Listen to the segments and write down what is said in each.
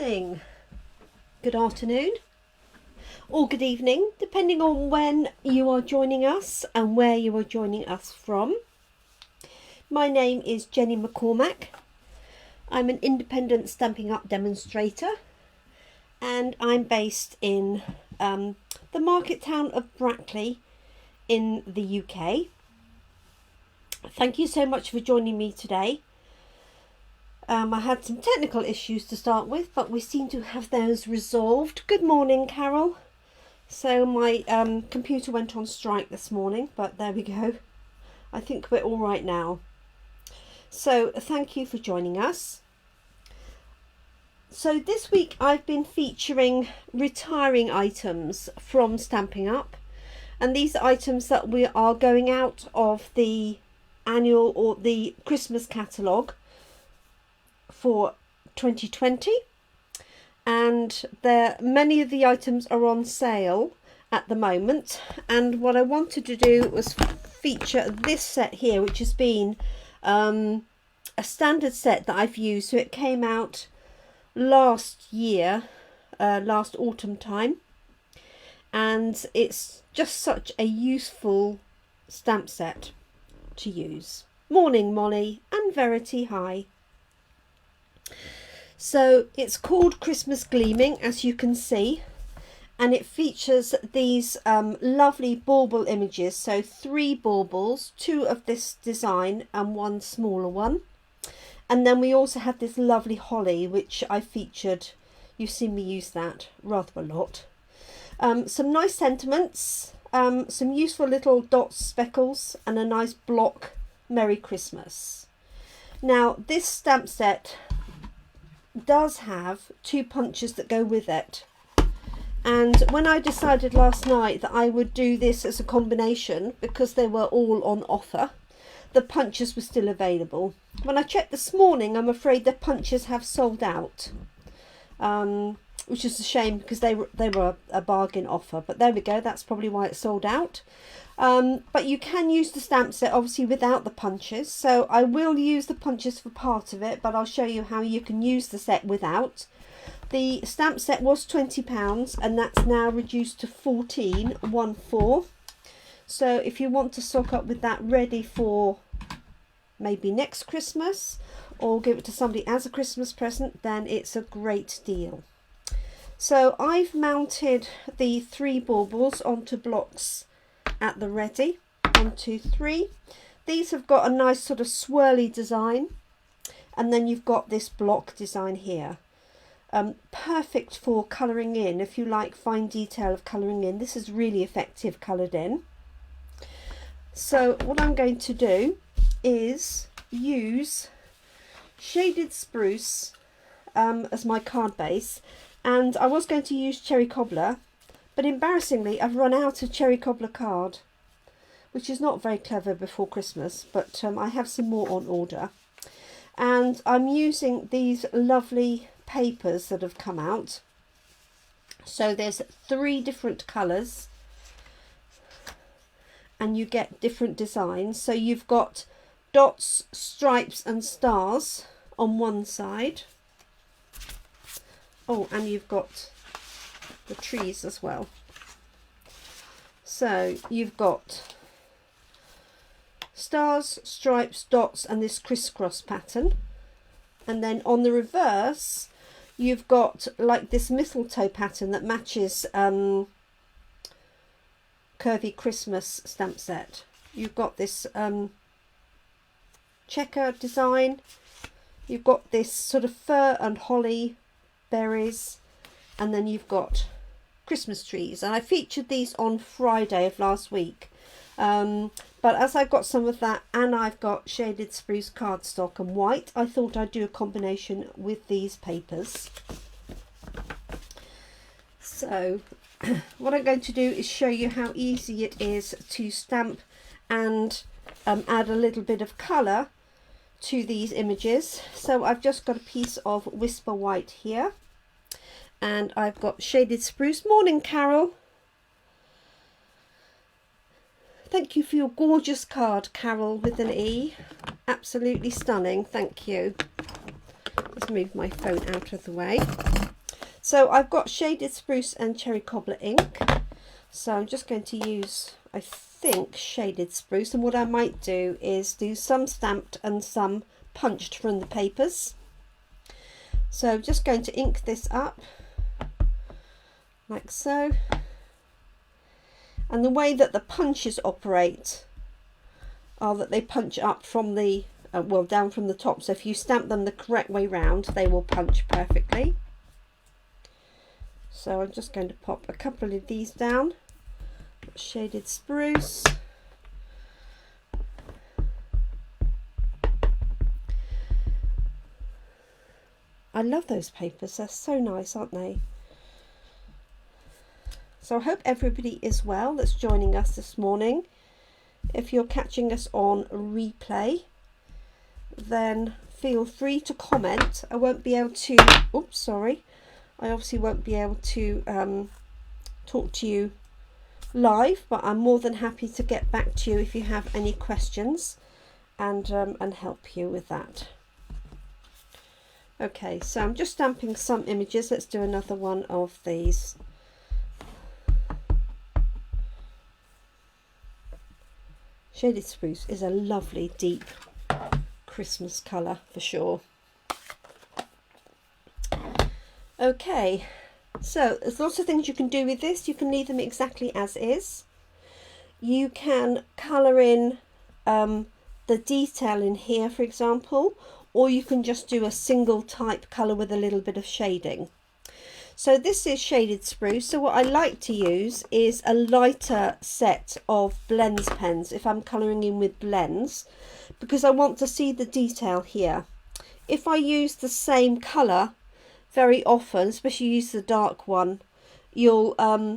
morning, good afternoon, or good evening, depending on when you are joining us and where you are joining us from. My name is Jenny McCormack. I'm an independent Stampin' Up demonstrator, and I'm based in the market town of Brackley in the UK. Thank you so much for joining me today. I had some technical issues to start with, but we seem to have those resolved. Good morning, Carol. So my computer went on strike this morning, but there we go. I think we're all right now. So thank you for joining us. So this week I've been featuring retiring items from Stampin' Up, and these are items that we are going out of the annual or the Christmas catalogue for 2020, and many of the items are on sale at the moment. And what I wanted to do was feature this set here, which has been a standard set that I've used. So it came out last year, last autumn time, and it's just such a useful stamp set to use. Morning, Molly and Verity, hi. So it's called Christmas Gleaming, as you can see, and it features these lovely bauble images. So 3 baubles, 2 of this design and 1 smaller one. And then we also have this lovely holly, which I featured. You've seen me use that rather a lot. Some nice sentiments, some useful little dots, speckles, and a nice block Merry Christmas. Now this stamp set does have 2 punches that go with it, and when I decided last night that I would do this as a combination because they were all on offer, the punches were still available. When I checked this morning, I'm afraid the punches have sold out, which is a shame because they were a bargain offer, but there we go, that's probably why it sold out. But you can use the stamp set obviously without the punches, so I will use the punches for part of it, but I'll show you how you can use the set without. The stamp set was £20 and that's now reduced to 14. So if you want to stock up with that ready for maybe next Christmas or give it to somebody as a Christmas present, then it's a great deal. So I've mounted the 3 baubles onto blocks at the ready. 1, 2, 3. These have got a nice sort of swirly design, and then you've got this block design here. Perfect for colouring in if you like fine detail of colouring in. This is really effective coloured in. So what I'm going to do is use shaded spruce as my card base, and I was going to use cherry cobbler, but embarrassingly I've run out of cherry cobbler card, which is not very clever before Christmas, but I have some more on order. And I'm using these lovely papers that have come out. So there's 3 different colours and you get different designs. So you've got dots, stripes and stars on one side. Oh, and you've got the trees as well. So you've got stars, stripes, dots and this crisscross pattern, and then on the reverse you've got like this mistletoe pattern that matches curvy Christmas stamp set. You've got this checker design, you've got this sort of fir and holly berries, and then you've got Christmas trees, and I featured these on Friday of last week, but as I've got some of that and I've got shaded spruce cardstock and white, I thought I'd do a combination with these papers. So what I'm going to do is show you how easy it is to stamp and add a little bit of colour to these images. So I've just got a piece of Whisper White here, and I've got shaded spruce. Morning, Carol. Thank you for your gorgeous card, Carol with an E. Absolutely stunning, thank you. Let's move my phone out of the way. So I've got shaded spruce and cherry cobbler ink. So I'm just going to use, I think, shaded spruce. And what I might do is do some stamped and some punched from the papers. So I'm just going to ink this up like so. And the way that the punches operate are that they punch up from the, well, down from the top. So if you stamp them the correct way round, they will punch perfectly. So I'm just going to pop a couple of these down. Shaded spruce. I love those papers, they're so nice, aren't they? So I hope everybody is well that's joining us this morning. If you're catching us on replay, then feel free to comment. I won't be able to, oops, sorry. I obviously won't be able to talk to you live, but I'm more than happy to get back to you if you have any questions and help you with that. Okay, so I'm just stamping some images. Let's do another one of these. Shaded spruce is a lovely deep Christmas colour for sure. Okay, so there's lots of things you can do with this. You can leave them exactly as is. You can colour in the detail in here, for example, or you can just do a single type colour with a little bit of shading. So this is shaded spruce. So what I like to use is a lighter set of blends pens if I'm colouring in with blends, because I want to see the detail here. If I use the same colour very often, especially use the dark one, you'll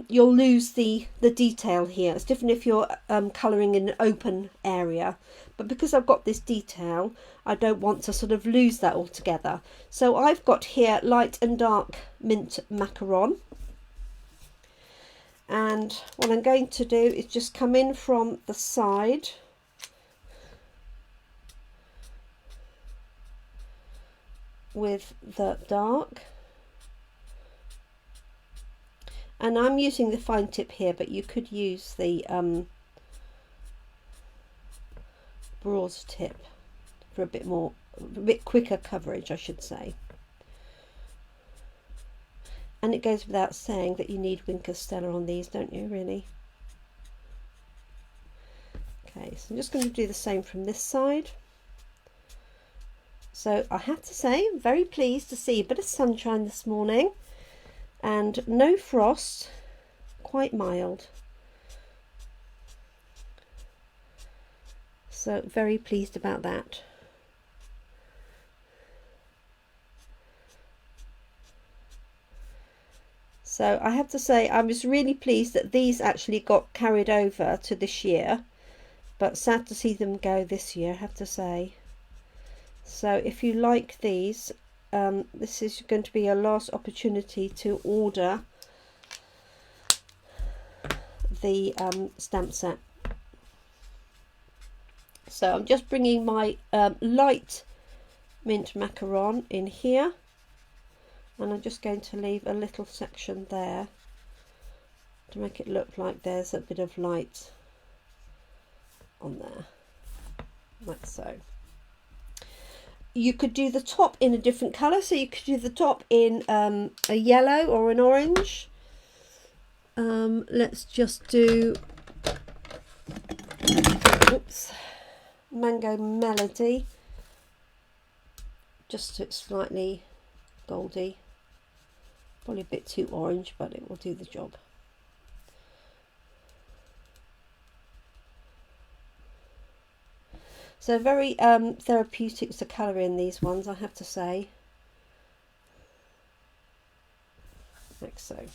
lose the detail here. It's different if you're colouring in an open area, but because I've got this detail, I don't want to sort of lose that altogether. So I've got here light and dark mint macaron, and what I'm going to do is just come in from the side with the dark, and I'm using the fine tip here, but you could use the broad tip for a bit quicker coverage, I should say. And it goes without saying that you need Wink of Stella on these, don't you, really? Okay, so I'm just going to do the same from this side. So I have to say, I'm very pleased to see a bit of sunshine this morning and no frost, quite mild. So very pleased about that. So I have to say I was really pleased that these actually got carried over to this year, but sad to see them go this year, I have to say. So if you like these, this is going to be your last opportunity to order the stamp set. So I'm just bringing my light mint macaron in here, and I'm just going to leave a little section there to make it look like there's a bit of light on there, like so. You could do the top in a different colour, so you could do the top in a yellow or an orange. Let's just do, oops, Mango Melody, just so it's slightly goldy. Probably a bit too orange, but it will do the job. So very therapeutic to colour in these ones, I have to say. Like so.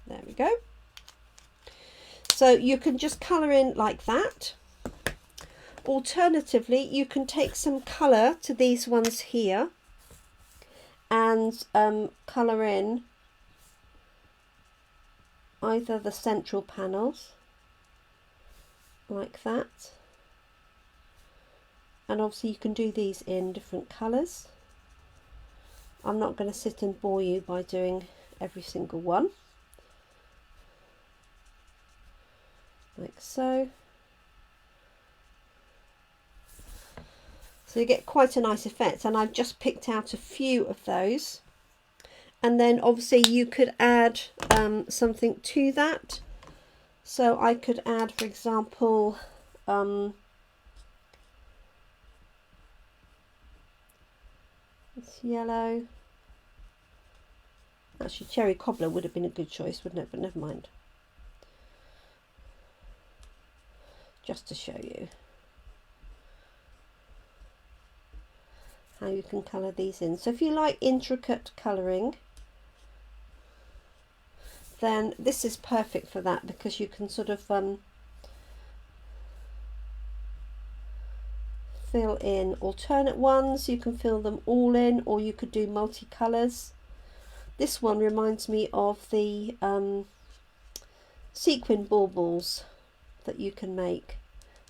There we go. So you can just colour in like that. Alternatively, you can take some colour to these ones here and colour in either the central panels like that, and obviously you can do these in different colours, I'm not going to sit and bore you by doing every single one. Like so. So you get quite a nice effect, and I've just picked out a few of those. And then obviously you could add something to that. So I could add, for example, it's yellow. Actually, cherry cobbler would have been a good choice, wouldn't it? But never mind. Just to show you how you can colour these in. So if you like intricate colouring, then this is perfect for that, because you can sort of fill in alternate ones. You can fill them all in, or you could do multicolours. This one reminds me of the sequin baubles that you can make,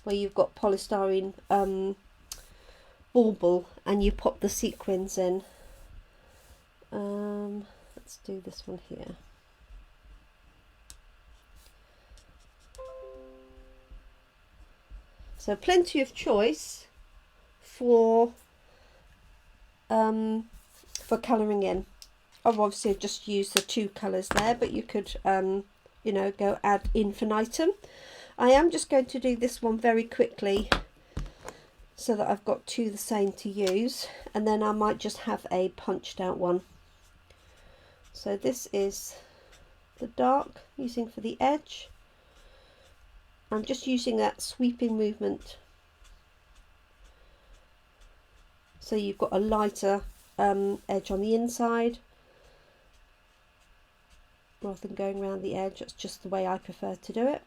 where you've got polystyrene bauble and you pop the sequins in. Let's do this one here. So plenty of choice for colouring in. I've obviously just used the two colours there, but you could you know, go ad infinitum. I am just going to do this one very quickly so that I've got two the same to use, and then I might just have a punched out one. So this is the dark, using for the edge. I'm just using that sweeping movement, so you've got a lighter edge on the inside rather than going around the edge. That's just the way I prefer to do it.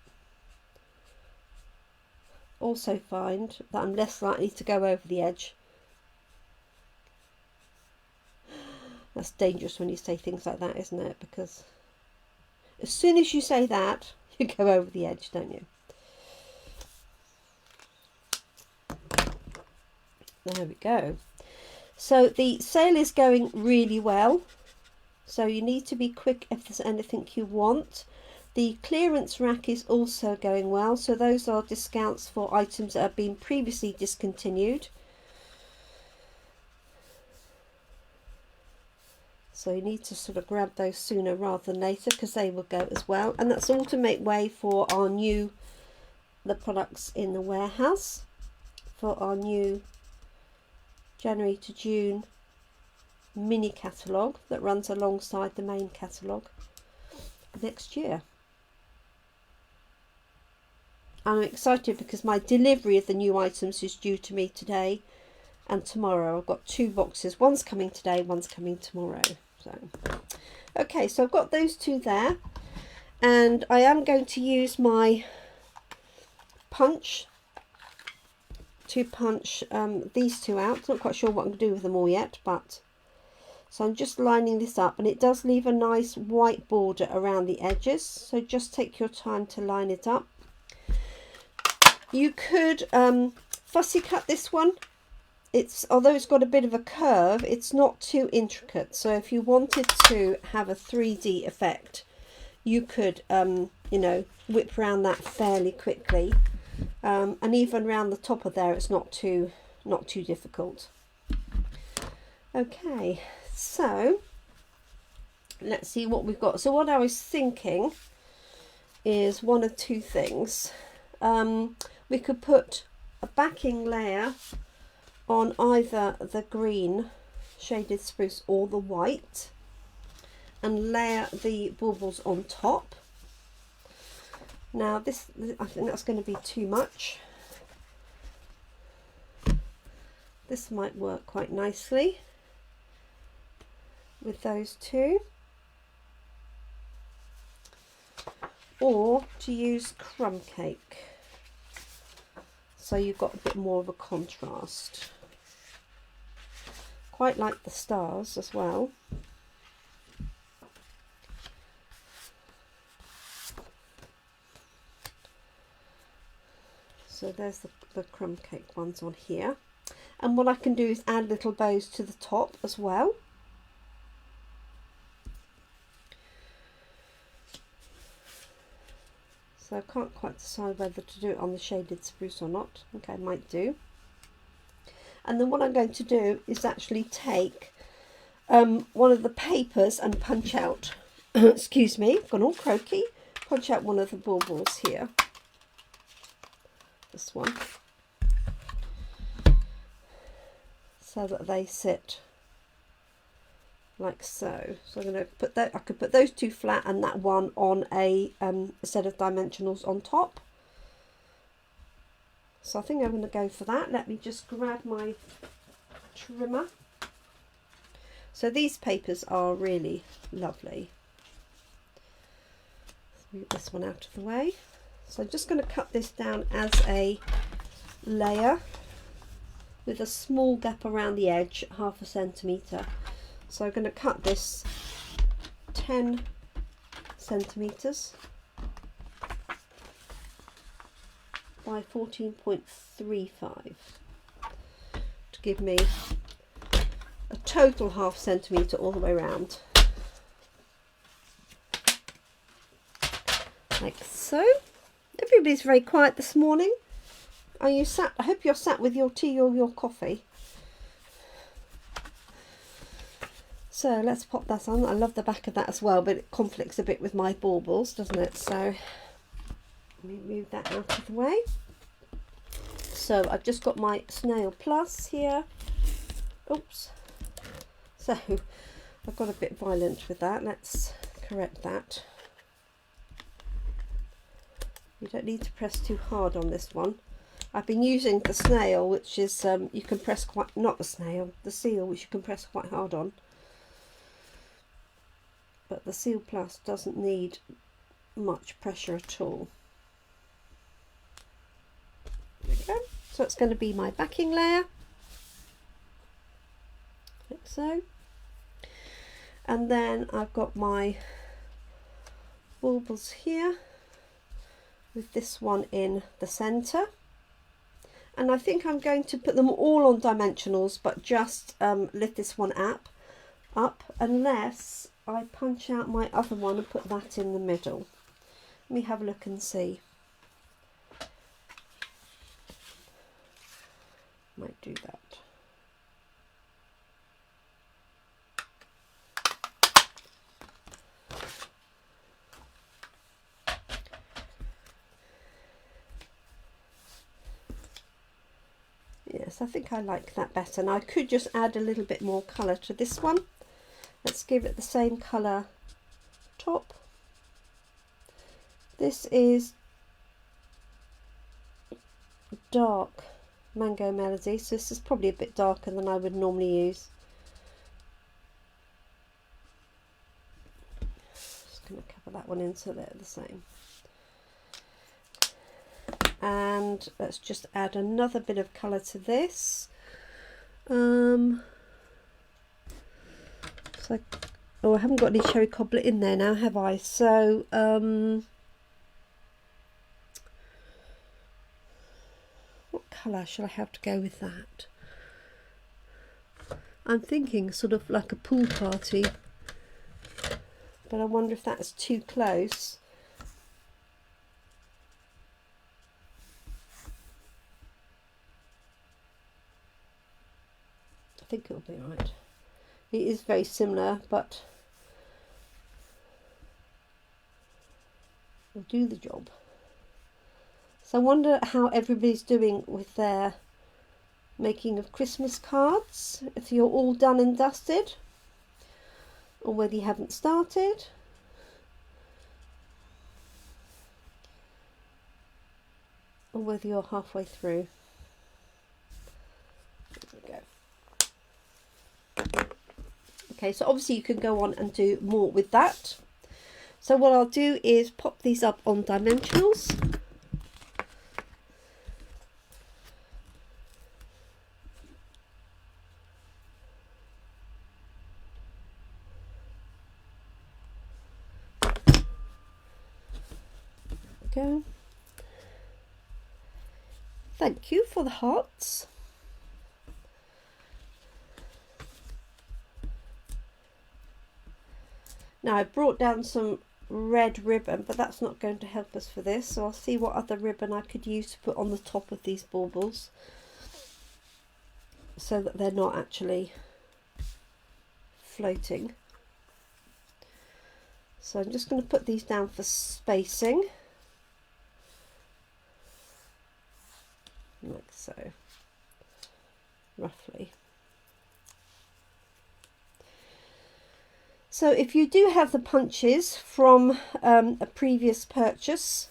Also find that I'm less likely to go over the edge. That's dangerous when you say things like that, isn't it? Because as soon as you say that, you go over the edge, don't you? There we go. So the sale is going really well, so you need to be quick if there's anything you want. The clearance rack is also going well, so those are discounts for items that have been previously discontinued. So you need to sort of grab those sooner rather than later, because they will go as well. And that's all to make way for our new, the products in the warehouse, for our new January to June mini catalogue that runs alongside the main catalogue next year. I'm excited because my delivery of the new items is due to me today and tomorrow. I've got two boxes, one's coming today, one's coming tomorrow. So okay, so I've got those two there, and I am going to use my punch to punch these two out. Not quite sure what I'm going to do with them all yet, but so I'm just lining this up, and it does leave a nice white border around the edges, so just take your time to line it up. You could fussy cut this one. Although it's got a bit of a curve, it's not too intricate, so if you wanted to have a 3D effect, you could you know, whip around that fairly quickly. And even around the top of there, it's not too difficult. Okay, so let's see what we've got. So what I was thinking is one of two things. We could put a backing layer on either the green shaded spruce or the white, and layer the baubles on top. Now this, I think that's going to be too much. This might work quite nicely with those two, or to use crumb cake, so you've got a bit more of a contrast. Quite like the stars as well. So there's the crumb cake ones on here, and what I can do is add little bows to the top as well. So I can't quite decide whether to do it on the shaded spruce or not. Okay, I might do. And then what I'm going to do is actually take one of the papers and punch out, excuse me, gone all croaky, punch out one of the baubles here. This one. So that they sit like so. So I'm going to put that, I could put those two flat and that one on a set of dimensionals on top. So I think I'm going to go for that. Let me just grab my trimmer. So these papers are really lovely. Let's move this one out of the way. So I'm just going to cut this down as a layer with a small gap around the edge, 1/2 centimetre. So I'm going to cut this 10 centimetres by 14.35 to give me a total 1/2 centimetre all the way around, like so. Everybody's very quiet this morning. Are you sat? I hope you're sat with your tea or your coffee. So let's pop that on. I love the back of that as well, but it conflicts a bit with my baubles, doesn't it? So let me move that out of the way. So I've just got my Snail Plus here. Oops. So I've got a bit violent with that. Let's correct that. You don't need to press too hard on this one. I've been using the snail, which is you can press quite, not the snail, the seal, which you can press quite hard on. But the Seal Plus doesn't need much pressure at all. There we go. So it's going to be my backing layer, like so. And then I've got my baubles here with this one in the centre. And I think I'm going to put them all on dimensionals, but just lift this one up unless I punch out my other one and put that in the middle. Let me have a look and see. Might do that. Yes, I think I like that better. And I could just add a little bit more colour to this one. Let's give it the same colour top. This is dark Mango Melody, so this is probably a bit darker than I would normally use. Just going to cover that one in so they're the same. And let's just add another bit of colour to this. So, oh, I haven't got any cherry cobbler in there now, have I? So, what colour shall I have to go with that? I'm thinking sort of like a pool party, but I wonder if that's too close. I think it'll be right. It is very similar, but will do the job. So I wonder how everybody's doing with their making of Christmas cards, if you're all done and dusted, or whether you haven't started. Or whether you're halfway through. There we go. Okay, so obviously you can go on and do more with that. So what I'll do is pop these up on dimensionals. Go. Thank you for the hearts. Now I've brought down some red ribbon, but that's not going to help us for this, so I'll see what other ribbon I could use to put on the top of these baubles so that they're not actually floating. So I'm just going to put these down for spacing, like so, roughly. So if you do have the punches from a previous purchase,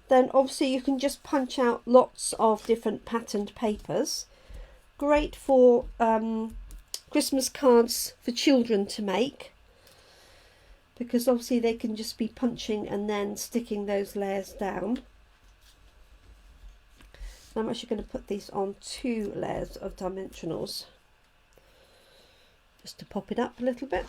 then obviously you can just punch out lots of different patterned papers. Great for Christmas cards for children to make, because obviously they can just be punching and then sticking those layers down. So I'm actually going to put these on 2 layers of dimensionals just to pop it up a little bit.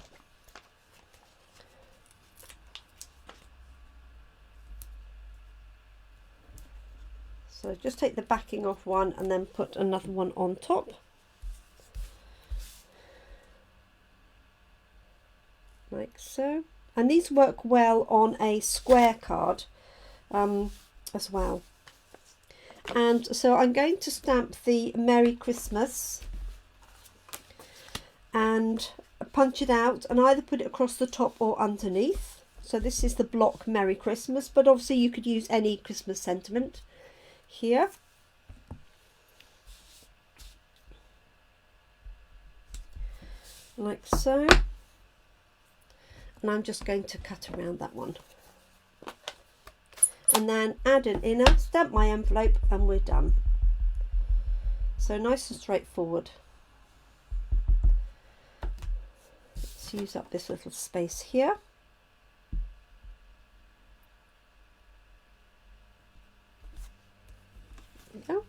So just take the backing off one and then put another one on top. Like so. And these work well on a square card as well. And so I'm going to stamp the Merry Christmas and punch it out and either put it across the top or underneath. So this is the block Merry Christmas, but obviously you could use any Christmas sentiment here. Like so. And I'm just going to cut around that one. And then add an inner, stamp my envelope, and we're done. So nice and straightforward. Let's use up this little space here. There we go.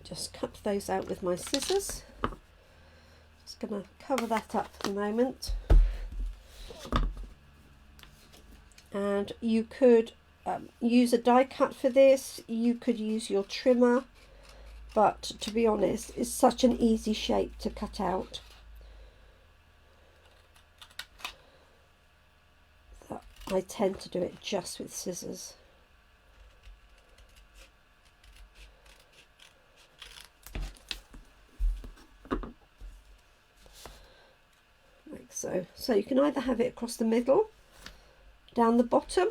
Just cut those out with my scissors. Just going to cover that up for the moment. And you could use a die cut for this, you could use your trimmer, but to be honest, it's such an easy shape to cut out that I tend to do it just with scissors. Like so. So you can either have it across the middle, down the bottom,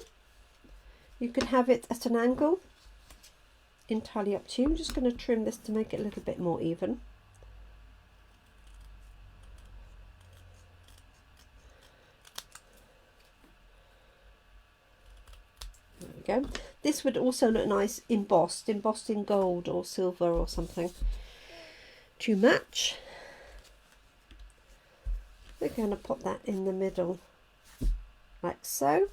you could have it at an angle, entirely up to you. I'm just going to trim this to make it a little bit more even. There we go. This would also look nice embossed in gold or silver or something to match. We're going to pop that in the middle like so.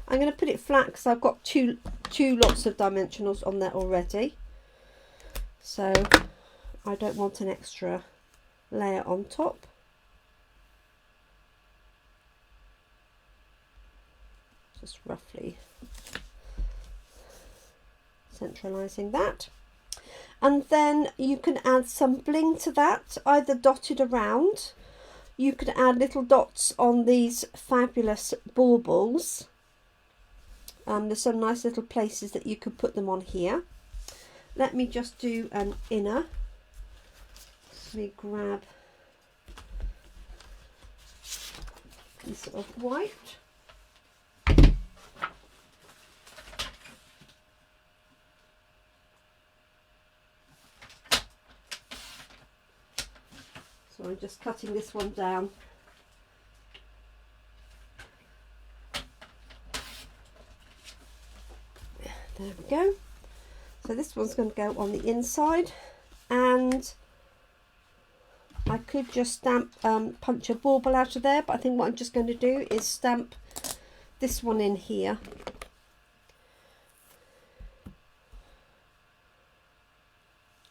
I'm going to put it flat because I've got two lots of dimensionals on there already, so I don't want an extra layer on top. Just roughly centralizing that, and then you can add some bling to that, either dotted around. You could add little dots on these fabulous baubles. There's some nice little places that you could put them on here. Let me just do an inner. Let me grab a piece of white. So I'm just cutting this one down. There we go. So this one's going to go on the inside, and I could just stamp, punch a bauble out of there, but I think what I'm just going to do is stamp this one in here.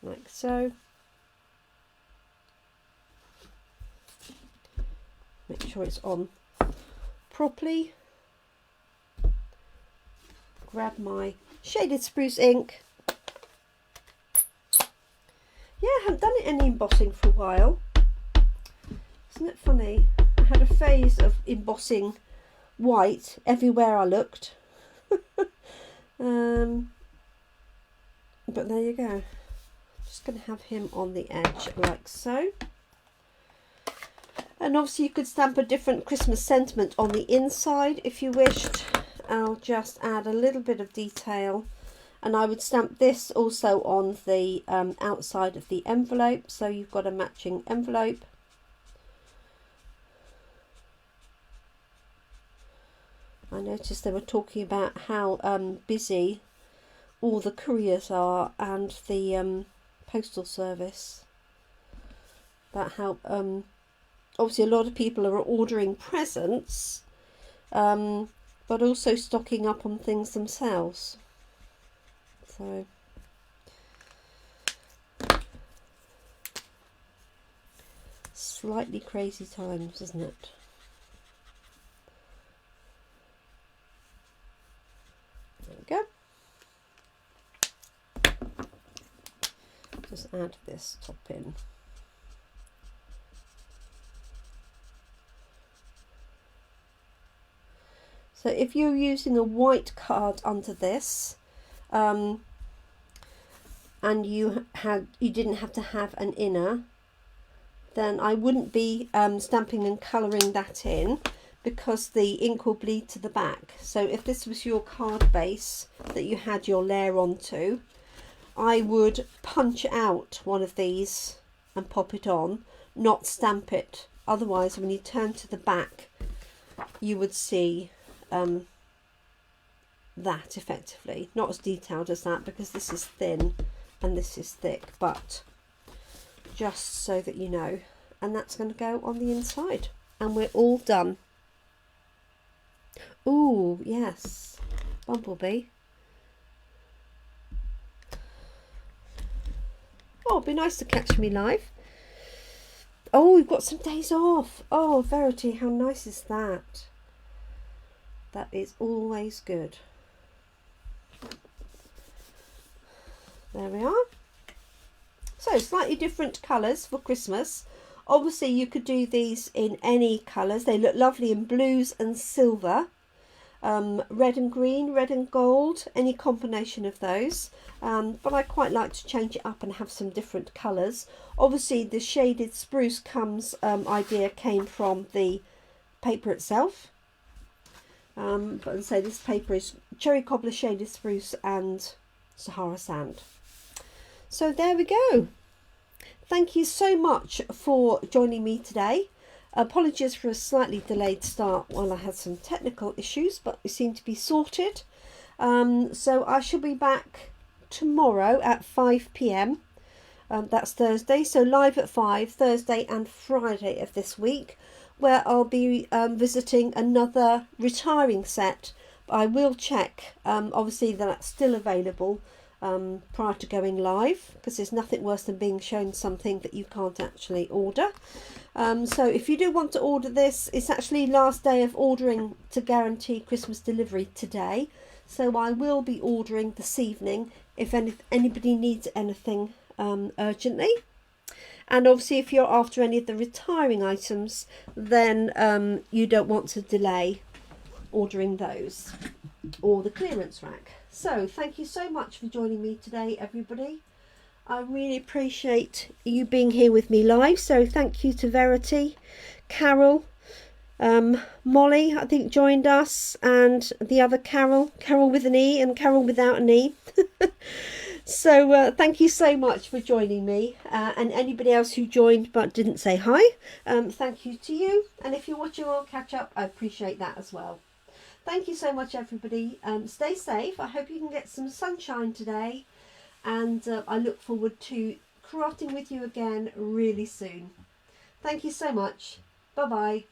Like so. Make sure it's on properly. Grab my shaded spruce ink. Yeah, I haven't done any embossing for a while. Isn't it funny? I had a phase of embossing white everywhere I looked. But there you go. Just going to have him on the edge like so. And obviously you could stamp a different Christmas sentiment on the inside if you wished. I'll just add a little bit of detail, and I would stamp this also on the outside of the envelope, so you've got a matching envelope. I noticed they were talking about how busy all the couriers are and the postal service, about how obviously a lot of people are ordering presents, but also stocking up on things themselves. So slightly crazy times, isn't it? There we go. Just add this top in. So if you're using a white card under this, and you didn't have to have an inner, then I wouldn't be stamping and colouring that in, because the ink will bleed to the back. So if this was your card base that you had your layer onto, I would punch out one of these and pop it on, not stamp it. Otherwise, when you turn to the back, you would see that effectively. Not as detailed as that, because this is thin and this is thick, but just so that you know. And that's going to go on the inside, and we're all done. Ooh, yes, bumblebee. Oh, it'd be nice to catch me live. Oh, we've got some days off. Oh, Verity, how nice is that? That is always good. There we are. So slightly different colours for Christmas. Obviously you could do these in any colours. They look lovely in blues and silver. Red and green, red and gold, any combination of those. But I quite like to change it up and have some different colours. Obviously the shaded spruce idea came from the paper itself. But so this paper is cherry cobbler, shaded spruce and Sahara sand. So there we go. Thank you so much for joining me today. Apologies for a slightly delayed start while I had some technical issues, but we seem to be sorted. So I shall be back tomorrow at 5 p.m. That's Thursday, so live at 5, Thursday and Friday of this week, where I'll be visiting another retiring set. I will check, obviously, that that's still available prior to going live, because there's nothing worse than being shown something that you can't actually order. So if you do want to order this, it's actually last day of ordering to guarantee Christmas delivery today. So I will be ordering this evening if anybody needs anything urgently. And obviously if you're after any of the retiring items, then you don't want to delay ordering those, or the clearance rack. So thank you so much for joining me today, everybody. I really appreciate you being here with me live. So thank you to Verity, Carol, Molly, I think, joined us, and the other Carol with an E and Carol without an E. So thank you so much for joining me, and anybody else who joined but didn't say hi, thank you to you. And if you're watching on catch up, I appreciate that as well. Thank you so much, everybody. Stay safe. I hope you can get some sunshine today, and I look forward to crafting with you again really soon. Thank you so much. Bye bye.